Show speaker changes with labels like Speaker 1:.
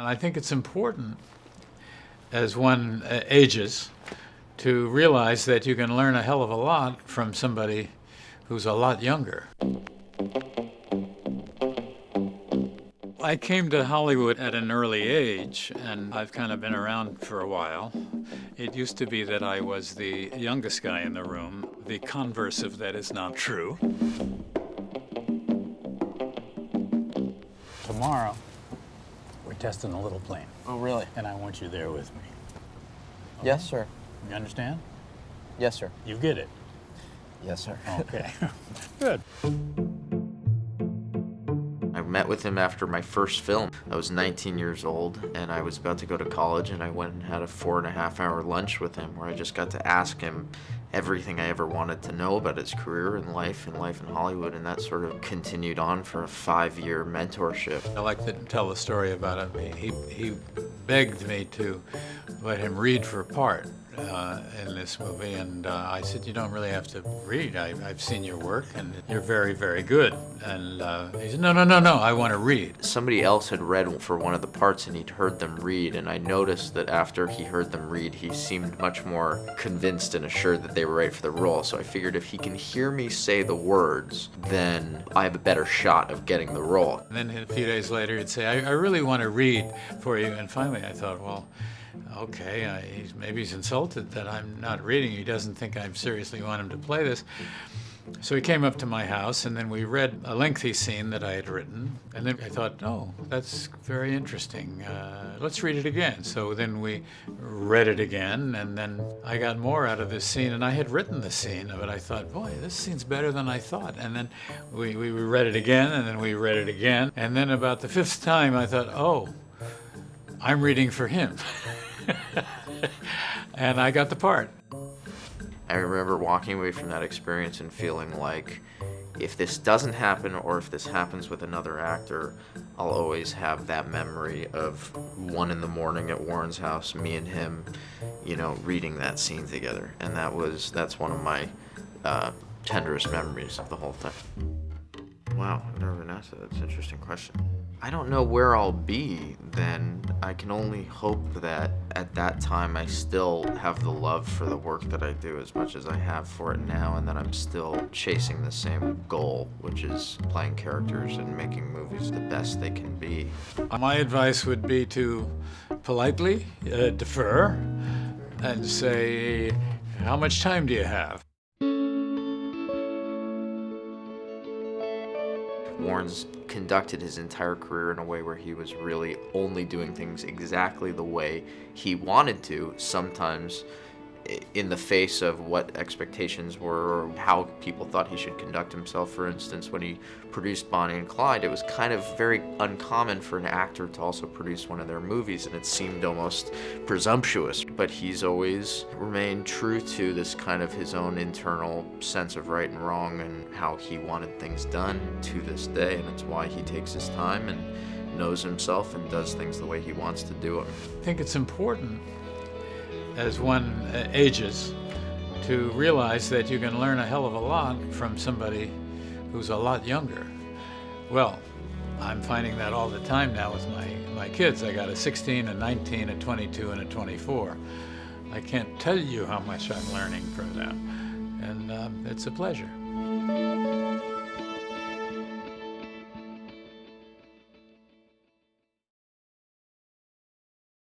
Speaker 1: And I think it's important as one ages to realize that you can learn a hell of a lot from somebody who's a lot younger. I came to Hollywood at an early age, and I've kind of been around for a while. It used to be that I was the youngest guy in the room. The converse of that is not true. Tomorrow, we're testing a little plane.
Speaker 2: Oh, really?
Speaker 1: And I want you there with me. Okay?
Speaker 2: Yes, sir.
Speaker 1: You understand?
Speaker 2: Yes, sir.
Speaker 1: You get it?
Speaker 2: Yes, sir.
Speaker 1: Okay. Good.
Speaker 3: I met with him after my first film. I was 19 years old, and I was about to go to college, and I went and had a 4.5-hour lunch with him where I just got to ask him everything I ever wanted to know about his career and life in Hollywood, and that sort of continued on for a 5-year mentorship.
Speaker 1: I like to tell a story about him. He begged me to let him read for a part in this movie, and I said, you don't really have to read. I've seen your work, and you're very, very good. And he said, no, I want to read.
Speaker 3: Somebody else had read for one of the parts, and he'd heard them read, and I noticed that after he heard them read, he seemed much more convinced and assured that they were right for the role. So I figured if he can hear me say the words, then I have a better shot of getting the role.
Speaker 1: And then a few days later, he'd say, I really want to read for you. And finally, I thought, well, okay, maybe he's insulted that I'm not reading. He doesn't think I seriously want him to play this. So he came up to my house, and then we read a lengthy scene that I had written. And then I thought, oh, that's very interesting. Let's read it again. So then we read it again, and then I got more out of this scene. And I had written the scene, but I thought, boy, this scene's better than I thought. And then we read it again, and then we read it again. And then about the 5th time, I thought, oh, I'm reading for him. And I got the part.
Speaker 3: I remember walking away from that experience and feeling like if this doesn't happen or if this happens with another actor, I'll always have that memory of 1 a.m. at Warren's house, me and him, reading that scene together. And that's one of my tenderest memories of the whole thing. Wow, I've never been asked that. That's an interesting question. I don't know where I'll be then. I can only hope that at that time I still have the love for the work that I do as much as I have for it now, and that I'm still chasing the same goal, which is playing characters and making movies the best they can be.
Speaker 1: My advice would be to politely defer and say, how much time do you have?
Speaker 3: Warren's conducted his entire career in a way where he was really only doing things exactly the way he wanted to, sometimes in the face of what expectations were or how people thought he should conduct himself. For instance, when he produced Bonnie and Clyde, it was kind of very uncommon for an actor to also produce one of their movies, and it seemed almost presumptuous. But he's always remained true to this kind of his own internal sense of right and wrong and how he wanted things done to this day, and it's why he takes his time and knows himself and does things the way he wants to do them.
Speaker 1: I think it's important as one ages to realize that you can learn a hell of a lot from somebody who's a lot younger. Well, I'm finding that all the time now with my kids. I got a 16, a 19, a 22, and a 24. I can't tell you how much I'm learning from them, and it's a pleasure.